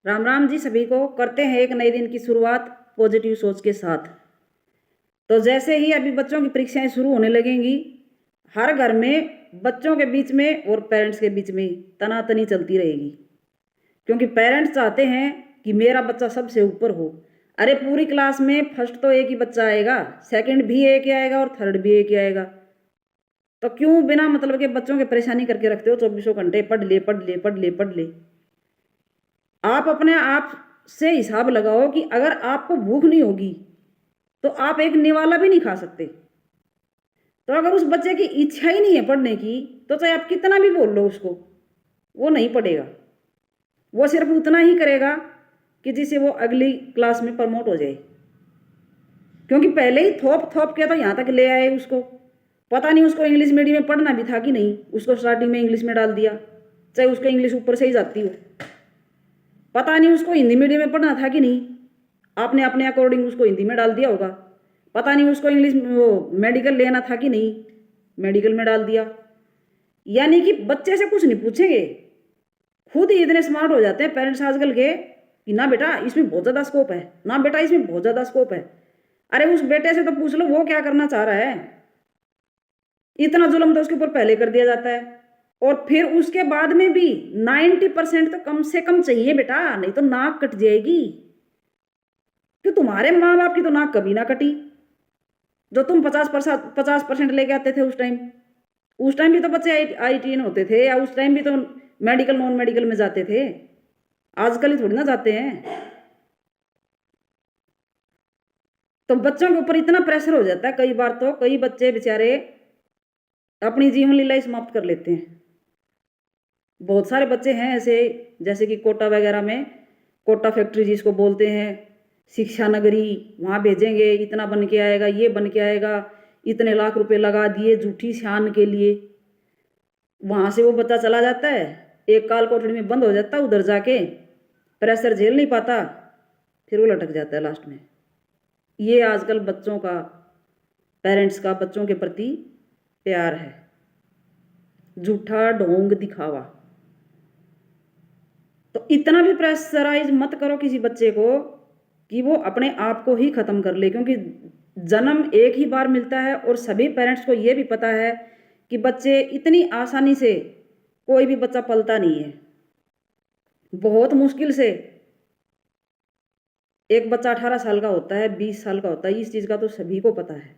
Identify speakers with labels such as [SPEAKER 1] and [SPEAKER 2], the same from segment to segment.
[SPEAKER 1] राम राम जी सभी को। करते हैं एक नए दिन की शुरुआत पॉजिटिव सोच के साथ। तो जैसे ही अभी बच्चों की परीक्षाएं शुरू होने लगेंगी, हर घर में बच्चों के बीच में और पेरेंट्स के बीच में तनातनी चलती रहेगी, क्योंकि पेरेंट्स चाहते हैं कि मेरा बच्चा सबसे ऊपर हो। अरे पूरी क्लास में फर्स्ट तो एक ही बच्चा आएगा, सेकंड भी एक ही आएगा और थर्ड भी एक ही आएगा। तो क्यों बिना मतलब के बच्चों की परेशानी करके रखते हो? 24 घंटे पढ़ ले पढ़ ले पढ़ ले पढ़ ले। आप अपने आप से हिसाब लगाओ कि अगर आपको भूख नहीं होगी तो आप एक निवाला भी नहीं खा सकते। तो अगर उस बच्चे की इच्छा ही नहीं है पढ़ने की, तो चाहे आप कितना भी बोल लो उसको, वो नहीं पढ़ेगा। वो सिर्फ उतना ही करेगा कि जिससे वो अगली क्लास में प्रमोट हो जाए, क्योंकि पहले ही थोप थोप के तो यहाँ तक ले आए उसको। पता नहीं उसको इंग्लिश मीडियम में पढ़ना भी था कि नहीं, उसको स्टार्टिंग में इंग्लिश में डाल दिया, चाहे उसको इंग्लिश ऊपर से ही जाती हो। पता नहीं उसको हिंदी मीडियम में पढ़ना था कि नहीं, आपने अपने अकॉर्डिंग उसको हिंदी में डाल दिया होगा। पता नहीं उसको इंग्लिश वो मेडिकल लेना था कि नहीं, मेडिकल में डाल दिया। यानी कि बच्चे से कुछ नहीं पूछेंगे, खुद ही इतने स्मार्ट हो जाते हैं पेरेंट्स आजकल के कि ना बेटा इसमें बहुत ज़्यादा स्कोप है, ना बेटा इसमें बहुत ज़्यादा स्कोप है। अरे उस बेटे से तो पूछ लो वो क्या करना चाह रहा है। इतना जुल्म तो उसके ऊपर पहले कर दिया जाता है, और फिर उसके बाद में भी 90% तो कम से कम चाहिए बेटा, नहीं तो नाक कट जाएगी। कि तुम्हारे माँ बाप की तो नाक कभी ना कटी, जो तुम 50% लेके आते थे उस टाइम भी तो बच्चे IITN होते थे, या उस टाइम भी तो मेडिकल नॉन मेडिकल में जाते थे। आजकल ही थोड़ी ना जाते हैं। तो बच्चों के ऊपर इतना प्रेशर हो जाता है कई बार, तो कई बच्चे बेचारे अपनी जीवन लीला ही समाप्त कर लेते हैं। बहुत सारे बच्चे हैं ऐसे, जैसे कि कोटा वगैरह में, कोटा फैक्ट्री जिसको बोलते हैं, शिक्षा नगरी, वहाँ भेजेंगे, इतना बन के आएगा, ये बन के आएगा, इतने लाख रुपए लगा दिए झूठी शान के लिए। वहाँ से वो बच्चा चला जाता है, एक काल कोठड़ी में बंद हो जाता है, उधर जाके प्रेशर झेल नहीं पाता, फिर वो लटक जाता है लास्ट में। ये आजकल बच्चों का, पेरेंट्स का बच्चों के प्रति प्यार है, झूठा ढोंग दिखावा। तो इतना भी प्रेशराइज मत करो किसी बच्चे को कि वो अपने आप को ही खत्म कर ले, क्योंकि जन्म एक ही बार मिलता है। और सभी पेरेंट्स को ये भी पता है कि बच्चे इतनी आसानी से कोई भी बच्चा पलता नहीं है। बहुत मुश्किल से एक बच्चा 18 साल का होता है, 20 साल का होता है, इस चीज़ का तो सभी को पता है।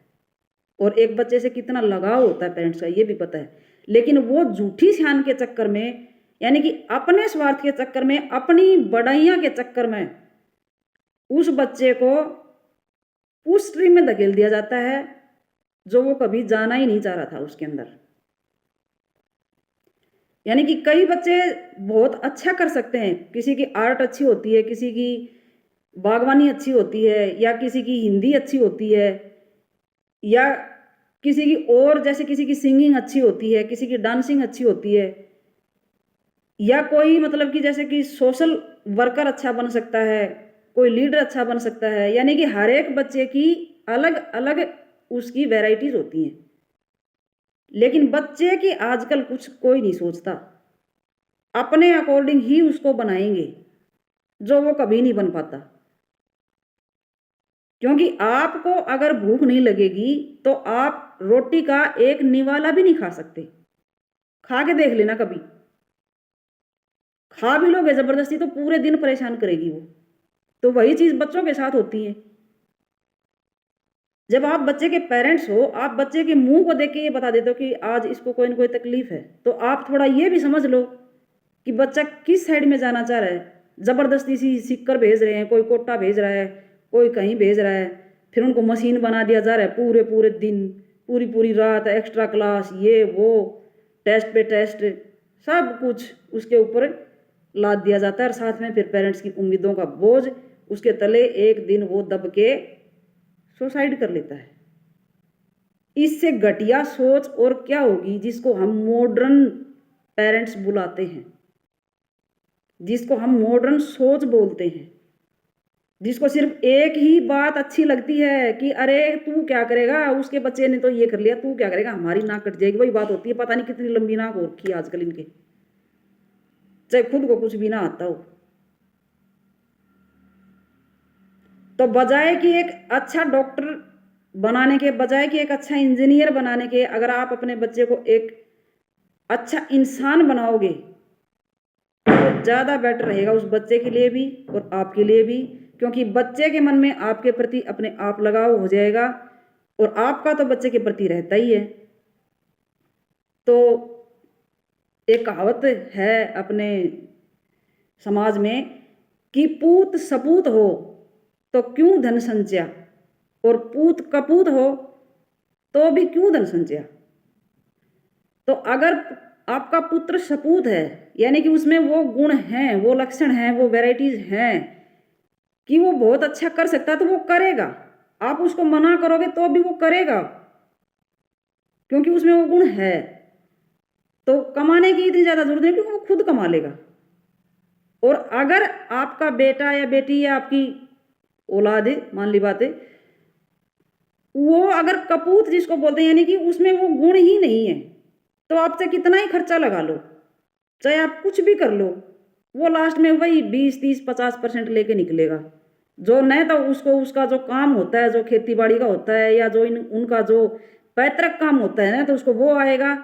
[SPEAKER 1] और एक बच्चे से कितना लगाव होता है पेरेंट्स का, ये भी पता है। लेकिन वो झूठी शान के चक्कर में, यानी कि अपने स्वार्थ के चक्कर में, अपनी बड़ाइयाँ के चक्कर में उस बच्चे को उस स्ट्रीम में धकेल दिया जाता है जो वो कभी जाना ही नहीं चाह रहा था उसके अंदर। यानी कि कई बच्चे बहुत अच्छा कर सकते हैं, किसी की आर्ट अच्छी होती है, किसी की बागवानी अच्छी होती है, या किसी की हिंदी अच्छी होती है, या किसी की और जैसे किसी की सिंगिंग अच्छी होती है, किसी की डांसिंग अच्छी होती है, या कोई मतलब कि जैसे कि सोशल वर्कर अच्छा बन सकता है, कोई लीडर अच्छा बन सकता है। यानी कि हर एक बच्चे की अलग अलग उसकी वैरायटीज होती हैं। लेकिन बच्चे की आजकल कुछ कोई नहीं सोचता, अपने अकॉर्डिंग ही उसको बनाएंगे, जो वो कभी नहीं बन पाता। क्योंकि आपको अगर भूख नहीं लगेगी तो आप रोटी का एक निवाला भी नहीं खा सकते। खा के देख लेना कभी, खा भी लोगे जबरदस्ती तो पूरे दिन परेशान करेगी वो। तो वही चीज बच्चों के साथ होती है। जब आप बच्चे के पेरेंट्स हो, आप बच्चे के मुंह को देख के ये बता देते हो कि आज इसको कोई ना कोई तकलीफ है, तो आप थोड़ा ये भी समझ लो कि बच्चा किस साइड में जाना चाह रहा है। जबरदस्ती सी सीकर भेज रहे हैं, कोई कोटा भेज रहा है, कोई कहीं भेज रहा है, फिर उनको मशीन बना दिया जा रहा है, पूरे पूरे दिन, पूरी पूरी रात एक्स्ट्रा क्लास, ये वो, टेस्ट पे टेस्ट, सब कुछ उसके ऊपर लाद दिया जाता है। और साथ में फिर पेरेंट्स की उम्मीदों का बोझ उसके तले एक दिन वो दब के सुसाइड कर लेता है। इससे घटिया सोच और क्या होगी, जिसको हम मॉडर्न पेरेंट्स बुलाते हैं, जिसको हम मॉडर्न सोच बोलते हैं, जिसको सिर्फ एक ही बात अच्छी लगती है कि अरे तू क्या करेगा, उसके बच्चे ने तो ये कर लिया, तू क्या करेगा, हमारी नाक कट जाएगी। वही बात होती है। पता नहीं कितनी लंबी नाक हो रखी है आजकल इनके, चाहे खुद को कुछ भी ना आता हो। तो बजाय कि एक अच्छा डॉक्टर बनाने के, बजाय कि एक अच्छा इंजीनियर बनाने के, अगर आप अपने बच्चे को एक अच्छा इंसान बनाओगे तो ज़्यादा बेटर रहेगा उस बच्चे के लिए भी और आपके लिए भी, क्योंकि बच्चे के मन में आपके प्रति अपने आप लगाव हो जाएगा और आपका तो बच्चे के प्रति रहता ही है। तो एक कहावत है अपने समाज में कि पूत सपूत हो तो क्यों धन संचया, और पूत कपूत हो तो भी क्यों धन संचया। तो अगर आपका पुत्र सपूत है, यानी कि उसमें वो गुण हैं, वो लक्षण हैं, वो वैरायटीज हैं कि वो बहुत अच्छा कर सकता है, तो वो करेगा। आप उसको मना करोगे तो भी वो करेगा, क्योंकि उसमें वो गुण है। तो कमाने की इतनी ज्यादा जरूरत नहीं, क्योंकि वो खुद कमा लेगा। और अगर आपका बेटा या बेटी या आपकी औलाद है, मान ली बात है, वो अगर कपूत जिसको बोलते हैं, यानी कि उसमें वो गुण ही नहीं है, तो आपसे कितना ही खर्चा लगा लो, चाहे आप कुछ भी कर लो, वो लास्ट में वही 20-30-50% लेके निकलेगा। जो न तो उसको उसका जो काम होता है, जो खेती बाड़ी का होता है, या जो उनका जो पैतृक काम होता है ना, तो उसको वो आएगा,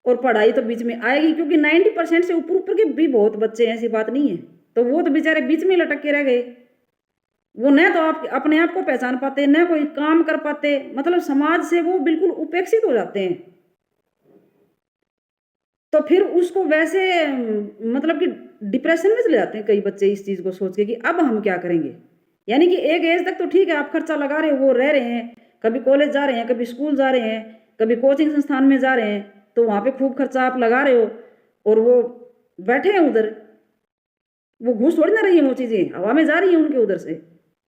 [SPEAKER 1] और पढ़ाई तो बीच में आएगी, क्योंकि 90% से ऊपर ऊपर के भी बहुत बच्चे हैं, ऐसी बात नहीं है। तो वो तो बेचारे बीच में लटक के रह गए, वो न तो आप अपने आप को पहचान पाते, न कोई काम कर पाते, मतलब समाज से वो बिल्कुल उपेक्षित हो जाते हैं। तो फिर उसको वैसे मतलब कि डिप्रेशन में चले जाते हैं कई बच्चे इस चीज को सोच के कि अब हम क्या करेंगे। यानी कि एक एज तक तो ठीक है, आप खर्चा लगा रहे हो, वो रह रहे हैं, कभी कॉलेज जा रहे हैं, कभी स्कूल जा रहे हैं, कभी कोचिंग संस्थान में जा रहे हैं, तो वहां पे खूब खर्चा आप लगा रहे हो, और वो बैठे हैं उधर, वो घूस थोड़ी ना रही है, वो चीजें हवा में जा रही है उनके उधर से।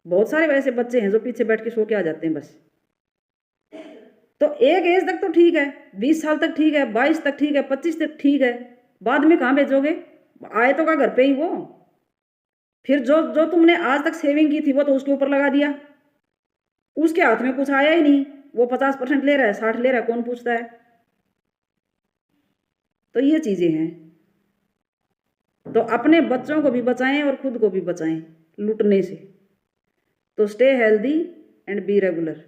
[SPEAKER 1] बहुत सारे वैसे बच्चे हैं जो पीछे बैठ के सो के आ जाते हैं बस। तो एक एज तक तो ठीक है, 20 साल तक ठीक है, 22 तक ठीक है, 25 तक ठीक है, बाद में कहाँ भेजोगे, आए तो का घर पे ही वो। फिर जो जो तुमने आज तक सेविंग की थी वो तो उसके ऊपर लगा दिया, उसके हाथ में कुछ आया ही नहीं, वो 50% ले रहा है, 60 ले रहा है, कौन पूछता है। तो ये चीजें हैं। तो अपने बच्चों को भी बचाएं और खुद को भी बचाएं लूटने से। तो stay healthy and be regular.